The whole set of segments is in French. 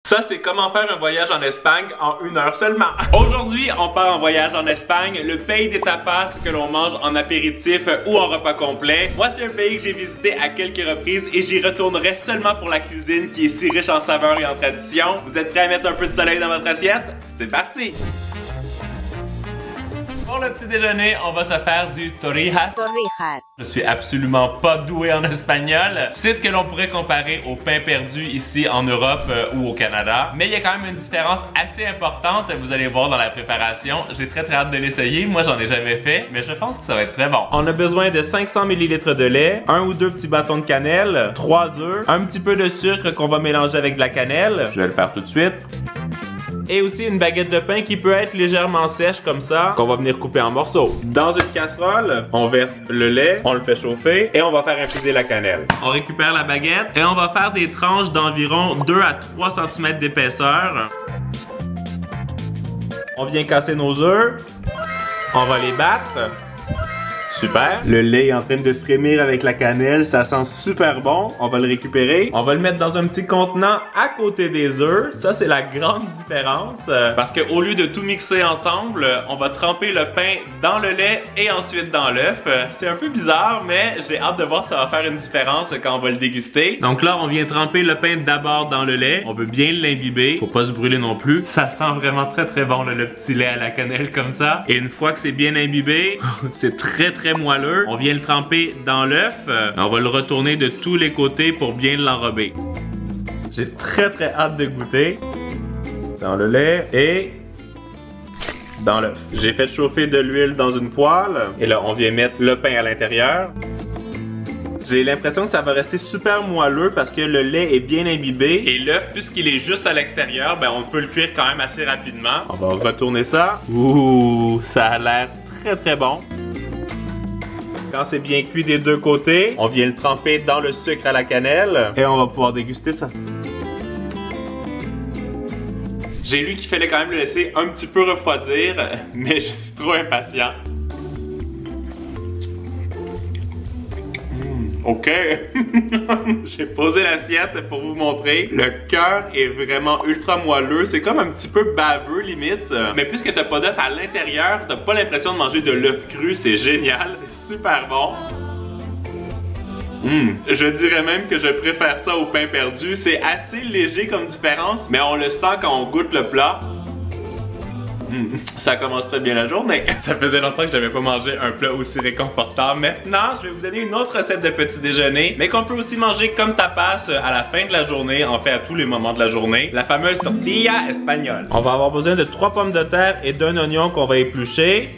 Ça, c'est comment faire un voyage en Espagne en 1 heure seulement. Aujourd'hui, on part en voyage en Espagne, le pays des tapas que l'on mange en apéritif ou en repas complet. Moi, c'est un pays que j'ai visité à quelques reprises et j'y retournerai seulement pour la cuisine qui est si riche en saveurs et en traditions. Vous êtes prêts à mettre un peu de soleil dans votre assiette? C'est parti! Pour le petit déjeuner, on va se faire du torrijas. Je suis absolument pas doué en espagnol. C'est ce que l'on pourrait comparer au pain perdu ici en Europe ou au Canada. Mais il y a quand même une différence assez importante, vous allez voir dans la préparation. J'ai très hâte de l'essayer. Moi, j'en ai jamais fait, mais je pense que ça va être très bon. On a besoin de 500 ml de lait, 1 ou 2 petits bâtons de cannelle, 3 œufs, un petit peu de sucre qu'on va mélanger avec de la cannelle. Je vais le faire tout de suite. Et aussi une baguette de pain qui peut être légèrement sèche comme ça, qu'on va venir couper en morceaux. Dans une casserole, on verse le lait, on le fait chauffer et on va faire infuser la cannelle. On récupère la baguette et on va faire des tranches d'environ 2 à 3 cm d'épaisseur. On vient casser nos œufs. On va les battre. Super. Le lait est en train de frémir avec la cannelle, ça sent super bon. On va le récupérer. On va le mettre dans un petit contenant à côté des œufs. Ça, c'est la grande différence. Parce qu'au lieu de tout mixer ensemble, on va tremper le pain dans le lait et ensuite dans l'œuf. C'est un peu bizarre, mais j'ai hâte de voir si ça va faire une différence quand on va le déguster. Donc là, on vient tremper le pain d'abord dans le lait. On veut bien l'imbiber. Faut pas se brûler non plus. Ça sent vraiment très bon, le petit lait à la cannelle comme ça. Et une fois que c'est bien imbibé, c'est très moelleux. On vient le tremper dans l'œuf. On va le retourner de tous les côtés pour bien l'enrober. J'ai très hâte de goûter. Dans le lait et dans l'œuf. J'ai fait chauffer de l'huile dans une poêle. Et là, on vient mettre le pain à l'intérieur. J'ai l'impression que ça va rester super moelleux parce que le lait est bien imbibé. Et l'œuf, puisqu'il est juste à l'extérieur, ben on peut le cuire quand même assez rapidement. On va retourner ça. Ouh, ça a l'air très bon. Quand c'est bien cuit des deux côtés, on vient le tremper dans le sucre à la cannelle et on va pouvoir déguster ça. J'ai lu qu'il fallait quand même le laisser un petit peu refroidir, mais je suis trop impatient. Ok, j'ai posé l'assiette pour vous montrer. Le cœur est vraiment ultra moelleux. C'est comme un petit peu baveux limite. Mais puisque t'as pas d'œuf à l'intérieur, t'as pas l'impression de manger de l'œuf cru. C'est génial, c'est super bon. Je dirais même que je préfère ça au pain perdu. C'est assez léger comme différence, mais on le sent quand on goûte le plat. Ça commence très bien la journée. Ça faisait longtemps que j'avais pas mangé un plat aussi réconfortant. Maintenant, je vais vous donner une autre recette de petit déjeuner, mais qu'on peut aussi manger comme tapas à la fin de la journée, en fait à tous les moments de la journée. La fameuse tortilla espagnole. On va avoir besoin de 3 pommes de terre et d'un oignon qu'on va éplucher.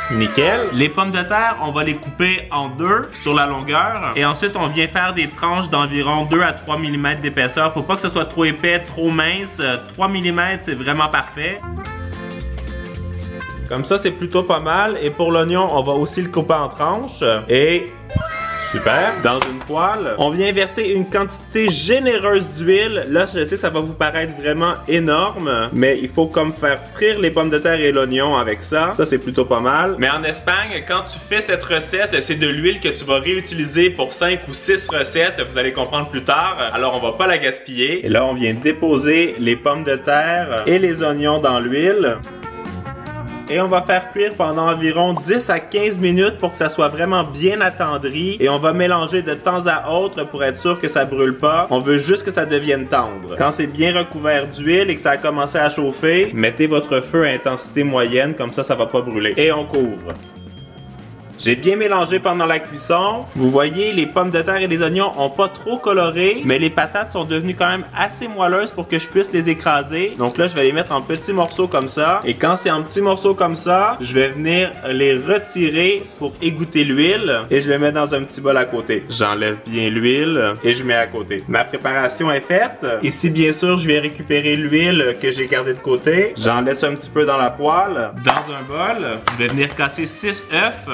Nickel. Les pommes de terre, on va les couper en 2 sur la longueur. Et ensuite, on vient faire des tranches d'environ 2 à 3 mm d'épaisseur. Faut pas que ce soit trop épais, trop mince. 3 mm, c'est vraiment parfait. Comme ça, c'est plutôt pas mal. Et pour l'oignon, on va aussi le couper en tranches. Et super. Dans une poêle, on vient verser une quantité généreuse d'huile. Là, je sais, ça va vous paraître vraiment énorme. Mais il faut comme faire frire les pommes de terre et l'oignon avec ça. Ça, c'est plutôt pas mal. Mais en Espagne, quand tu fais cette recette, c'est de l'huile que tu vas réutiliser pour 5 ou 6 recettes. Vous allez comprendre plus tard. Alors, on va pas la gaspiller. Et là, on vient déposer les pommes de terre et les oignons dans l'huile. Et on va faire cuire pendant environ 10 à 15 minutes pour que ça soit vraiment bien attendri. Et on va mélanger de temps à autre pour être sûr que ça brûle pas. On veut juste que ça devienne tendre. Quand c'est bien recouvert d'huile et que ça a commencé à chauffer, mettez votre feu à intensité moyenne, comme ça va pas brûler. Et on couvre. J'ai bien mélangé pendant la cuisson. Vous voyez, les pommes de terre et les oignons ont pas trop coloré, mais les patates sont devenues quand même assez moelleuses pour que je puisse les écraser. Donc là, je vais les mettre en petits morceaux comme ça. Et quand c'est en petits morceaux comme ça, je vais venir les retirer pour égoutter l'huile. Et je les mets dans un petit bol à côté. J'enlève bien l'huile et je mets à côté. Ma préparation est faite. Ici, bien sûr, je vais récupérer l'huile que j'ai gardée de côté. J'en laisse un petit peu dans la poêle. Dans un bol, je vais venir casser 6 œufs.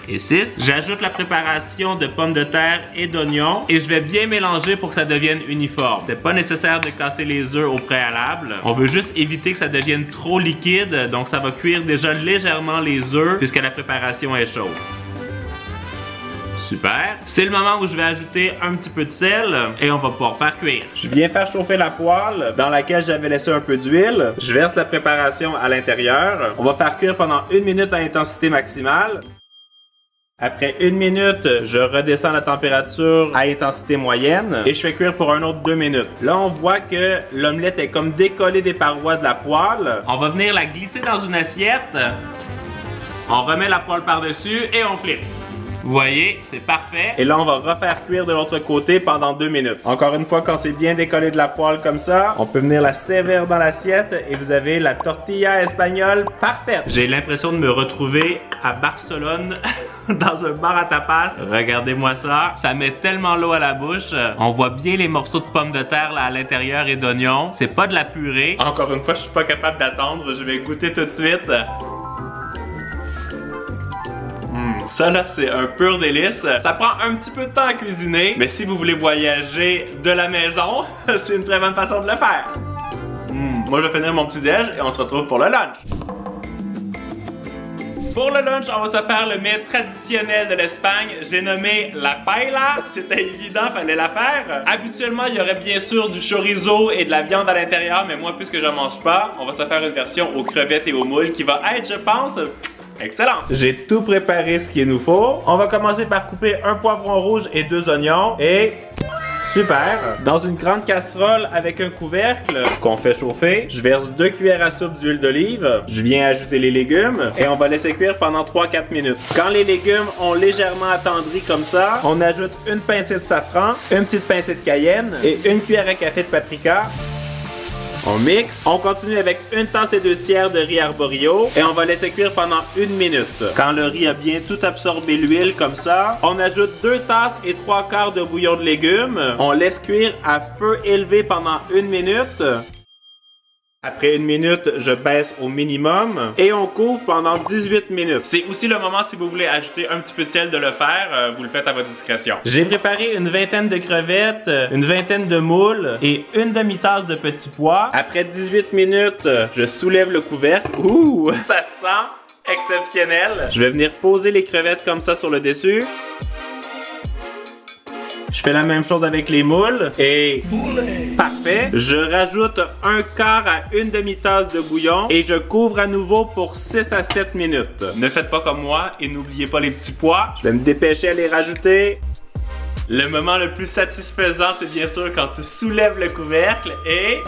Et 6. J'ajoute la préparation de pommes de terre et d'oignons et je vais bien mélanger pour que ça devienne uniforme. C'était pas nécessaire de casser les œufs au préalable. On veut juste éviter que ça devienne trop liquide, donc ça va cuire déjà légèrement les œufs puisque la préparation est chaude. Super. C'est le moment où je vais ajouter un petit peu de sel et on va pouvoir faire cuire. Je viens faire chauffer la poêle dans laquelle j'avais laissé un peu d'huile. Je verse la préparation à l'intérieur. On va faire cuire pendant 1 minute à intensité maximale. Après 1 minute, je redescends la température à intensité moyenne et je fais cuire pour un autre 2 minutes. Là, on voit que l'omelette est comme décollée des parois de la poêle. On va venir la glisser dans une assiette. On remet la poêle par-dessus et on flippe. Vous voyez, c'est parfait. Et là, on va refaire cuire de l'autre côté pendant 2 minutes. Encore une fois, quand c'est bien décollé de la poêle comme ça, on peut venir la sévère dans l'assiette et vous avez la tortilla espagnole parfaite. J'ai l'impression de me retrouver à Barcelone dans un bar à tapas. Regardez-moi ça. Ça met tellement l'eau à la bouche. On voit bien les morceaux de pommes de terre là à l'intérieur et d'oignons. C'est pas de la purée. Encore une fois, je suis pas capable d'attendre. Je vais goûter tout de suite. Ça là, c'est un pur délice. Ça prend un petit peu de temps à cuisiner, mais si vous voulez voyager de la maison, c'est une très bonne façon de le faire. Moi, je vais finir mon petit déj et on se retrouve pour le lunch. Pour le lunch, on va se faire le mets traditionnel de l'Espagne. J'ai nommé la paella. C'était évident, fallait la faire. Habituellement, il y aurait bien sûr du chorizo et de la viande à l'intérieur, mais moi, puisque je n'en mange pas, on va se faire une version aux crevettes et aux moules qui va être, je pense, excellent! J'ai tout préparé ce qu'il nous faut. On va commencer par couper un poivron rouge et 2 oignons et... super! Dans une grande casserole avec un couvercle qu'on fait chauffer, je verse 2 cuillères à soupe d'huile d'olive. Je viens ajouter les légumes et on va laisser cuire pendant 3-4 minutes. Quand les légumes ont légèrement attendri comme ça, on ajoute une pincée de safran, une petite pincée de cayenne et 1 cuillère à café de paprika. On mixe. On continue avec 1 tasse et 2 tiers de riz arborio et on va laisser cuire pendant 1 minute. Quand le riz a bien tout absorbé l'huile comme ça, on ajoute 2 tasses et 3 quarts de bouillon de légumes. On laisse cuire à feu élevé pendant 1 minute. Après 1 minute, je baisse au minimum et on couvre pendant 18 minutes. C'est aussi le moment, si vous voulez ajouter un petit peu de sel, de le faire. Vous le faites à votre discrétion. J'ai préparé une vingtaine de crevettes, une vingtaine de moules et une demi-tasse de petits pois. Après 18 minutes, je soulève le couvercle. Ouh, ça sent exceptionnel. Je vais venir poser les crevettes comme ça sur le dessus. Je fais la même chose avec les moules et parfait. Je rajoute 1 quart à 1 demi-tasse de bouillon et je couvre à nouveau pour 6 à 7 minutes. Ne faites pas comme moi et n'oubliez pas les petits pois. Je vais me dépêcher à les rajouter. Le moment le plus satisfaisant, c'est bien sûr quand tu soulèves le couvercle et...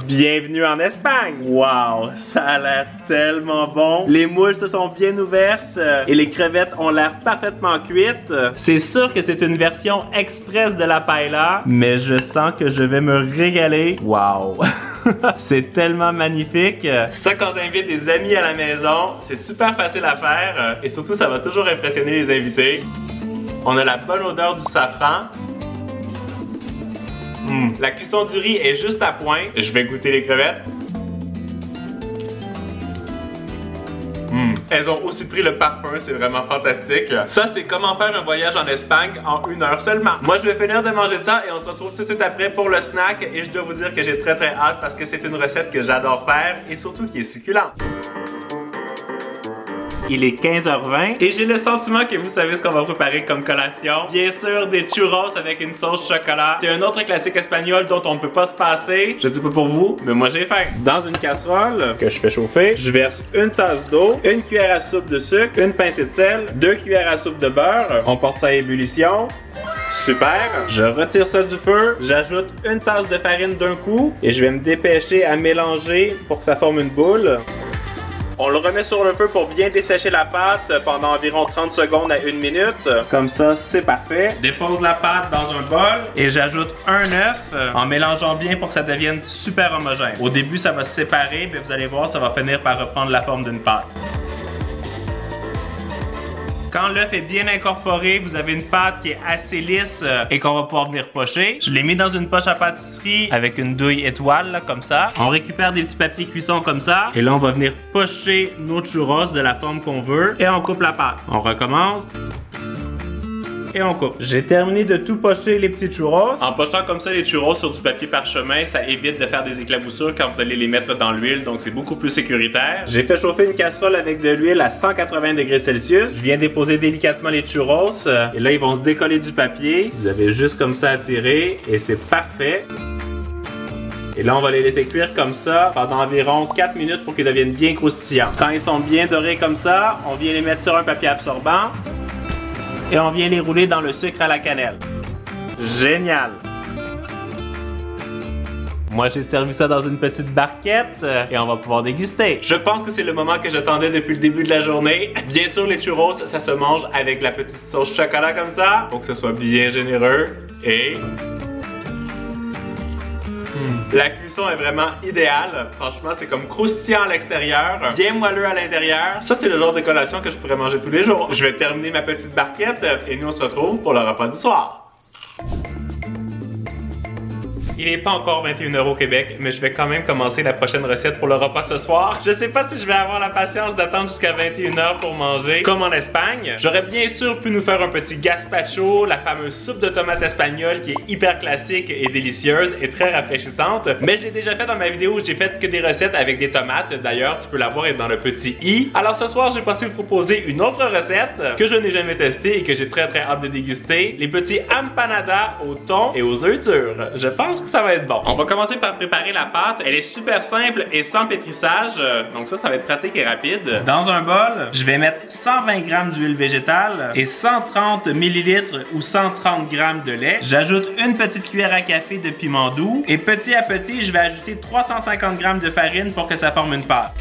bienvenue en Espagne! Wow! Ça a l'air tellement bon! Les moules se sont bien ouvertes et les crevettes ont l'air parfaitement cuites. C'est sûr que c'est une version express de la paella, mais je sens que je vais me régaler. Wow! C'est tellement magnifique! Ça, quand t'invites des amis à la maison, c'est super facile à faire et surtout, ça va toujours impressionner les invités. On a la bonne odeur du safran. La cuisson du riz est juste à point. Je vais goûter les crevettes. Elles ont aussi pris le parfum, c'est vraiment fantastique. Ça, c'est comment faire un voyage en Espagne en 1 heure seulement. Moi, je vais finir de manger ça et on se retrouve tout de suite après pour le snack. Et je dois vous dire que j'ai très hâte parce que c'est une recette que j'adore faire et surtout qui est succulente. Il est 15h20 et j'ai le sentiment que vous savez ce qu'on va préparer comme collation. Bien sûr, des churros avec une sauce chocolat. C'est un autre classique espagnol dont on ne peut pas se passer. Je dis pas pour vous, mais moi j'ai faim. Dans une casserole que je fais chauffer, je verse 1 tasse d'eau, 1 cuillère à soupe de sucre, 1 pincée de sel, 2 cuillères à soupe de beurre. On porte ça à ébullition. Super! Je retire ça du feu, j'ajoute 1 tasse de farine d'un coup et je vais me dépêcher à mélanger pour que ça forme une boule. On le remet sur le feu pour bien dessécher la pâte pendant environ 30 secondes à 1 minute. Comme ça, c'est parfait. Dépose la pâte dans un bol et j'ajoute un œuf en mélangeant bien pour que ça devienne super homogène. Au début, ça va se séparer, mais vous allez voir, ça va finir par reprendre la forme d'une pâte. Quand l'œuf est bien incorporé, vous avez une pâte qui est assez lisse et qu'on va pouvoir venir pocher. Je l'ai mis dans une poche à pâtisserie avec une douille étoile, là, comme ça. On récupère des petits papiers cuisson comme ça. Et là, on va venir pocher nos churros de la forme qu'on veut. Et on coupe la pâte. On recommence. et on coupe. J'ai terminé de tout pocher les petits churros. En pochant comme ça les churros sur du papier parchemin, ça évite de faire des éclaboussures quand vous allez les mettre dans l'huile, donc c'est beaucoup plus sécuritaire. J'ai fait chauffer une casserole avec de l'huile à 180 degrés Celsius. Je viens déposer délicatement les churros et là ils vont se décoller du papier. Vous avez juste comme ça à tirer et c'est parfait. Et là, on va les laisser cuire comme ça pendant environ 4 minutes pour qu'ils deviennent bien croustillants. Quand ils sont bien dorés comme ça, on vient les mettre sur un papier absorbant et on vient les rouler dans le sucre à la cannelle. Génial! Moi, j'ai servi ça dans une petite barquette et on va pouvoir déguster. Je pense que c'est le moment que j'attendais depuis le début de la journée. Bien sûr, les churros, ça se mange avec la petite sauce chocolat comme ça. Faut que ce soit bien généreux et... La cuisson est vraiment idéale. Franchement, c'est comme croustillant à l'extérieur, bien moelleux à l'intérieur. Ça, c'est le genre de collation que je pourrais manger tous les jours. Je vais terminer ma petite barquette et nous, on se retrouve pour le repas du soir. Il n'est pas encore 21h au Québec, mais je vais quand même commencer la prochaine recette pour le repas ce soir. Je sais pas si je vais avoir la patience d'attendre jusqu'à 21h pour manger, comme en Espagne. J'aurais bien sûr pu nous faire un petit gazpacho, la fameuse soupe de tomates espagnole qui est hyper classique et délicieuse et très rafraîchissante. Mais je l'ai déjà fait dans ma vidéo où j'ai fait que des recettes avec des tomates. D'ailleurs, tu peux la voir dans le petit i. Alors ce soir, j'ai pensé vous proposer une autre recette que je n'ai jamais testée et que j'ai très hâte de déguster. Les petits empanadas au thon et aux œufs durs. Je pense que ça va être bon. On va commencer par préparer la pâte. Elle est super simple et sans pétrissage. Donc ça va être pratique et rapide. Dans un bol, je vais mettre 120 g d'huile végétale et 130 ml ou 130 g de lait. J'ajoute une petite cuillère à café de piment doux et petit à petit, je vais ajouter 350 g de farine pour que ça forme une pâte.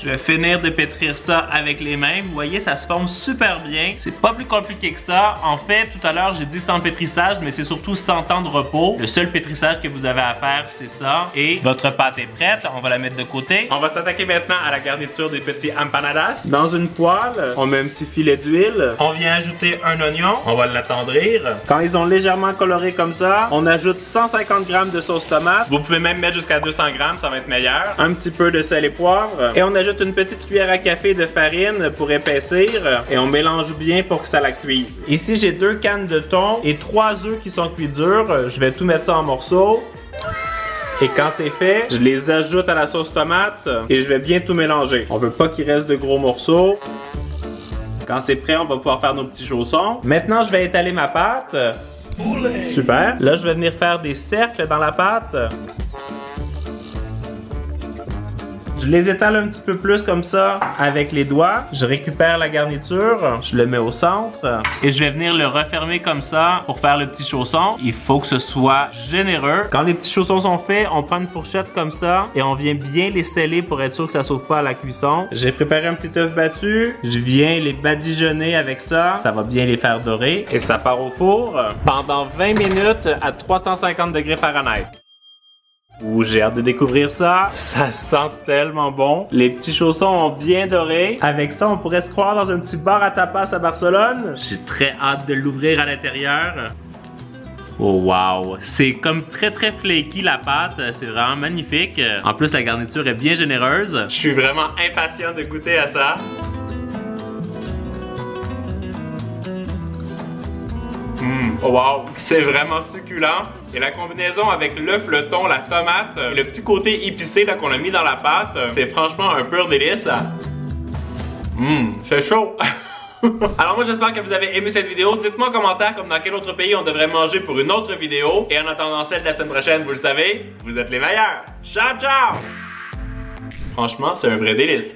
Je vais finir de pétrir ça avec les mains. Vous voyez, ça se forme super bien. C'est pas plus compliqué que ça. En fait, tout à l'heure, j'ai dit sans pétrissage, mais c'est surtout sans temps de repos. Le seul pétrissage que vous avez à faire, c'est ça. Et votre pâte est prête. On va la mettre de côté. On va s'attaquer maintenant à la garniture des petits empanadas. Dans une poêle, on met un petit filet d'huile. On vient ajouter un oignon. On va l'attendrir. Quand ils ont légèrement coloré comme ça, on ajoute 150 g de sauce tomate. Vous pouvez même mettre jusqu'à 200 g, ça va être meilleur. Un petit peu de sel et poivre. Et on ajoute une petite cuillère à café de farine pour épaissir et on mélange bien pour que ça la cuise. Ici, j'ai 2 cannes de thon et 3 œufs qui sont cuits durs. Je vais tout mettre ça en morceaux. Et quand c'est fait, je les ajoute à la sauce tomate et je vais bien tout mélanger. On veut pas qu'il reste de gros morceaux. Quand c'est prêt, on va pouvoir faire nos petits chaussons. Maintenant, je vais étaler ma pâte. Super. Là, je vais venir faire des cercles dans la pâte. Je les étale un petit peu plus comme ça avec les doigts. Je récupère la garniture, je le mets au centre et je vais venir le refermer comme ça pour faire le petit chausson. Il faut que ce soit généreux. Quand les petits chaussons sont faits, on prend une fourchette comme ça et on vient bien les sceller pour être sûr que ça sauve pas à la cuisson. J'ai préparé un petit œuf battu. Je viens les badigeonner avec ça. Ça va bien les faire dorer et ça part au four pendant 20 minutes à 350 degrés Fahrenheit. Ouh, j'ai hâte de découvrir ça. Ça sent tellement bon. Les petits chaussons ont bien doré. Avec ça, on pourrait se croire dans un petit bar à tapas à Barcelone. J'ai très hâte de l'ouvrir à l'intérieur. Oh wow! C'est comme très flaky la pâte. C'est vraiment magnifique. En plus, la garniture est bien généreuse. Je suis vraiment impatient de goûter à ça. Oh wow! C'est vraiment succulent. Et la combinaison avec l'œuf, le thon, la tomate, le petit côté épicé qu'on a mis dans la pâte, c'est franchement un pur délice. C'est chaud! Alors moi j'espère que vous avez aimé cette vidéo. Dites-moi en commentaire comme dans quel autre pays on devrait manger pour une autre vidéo. Et en attendant celle de la semaine prochaine, vous le savez, vous êtes les meilleurs. Ciao ciao! Franchement, c'est un vrai délice.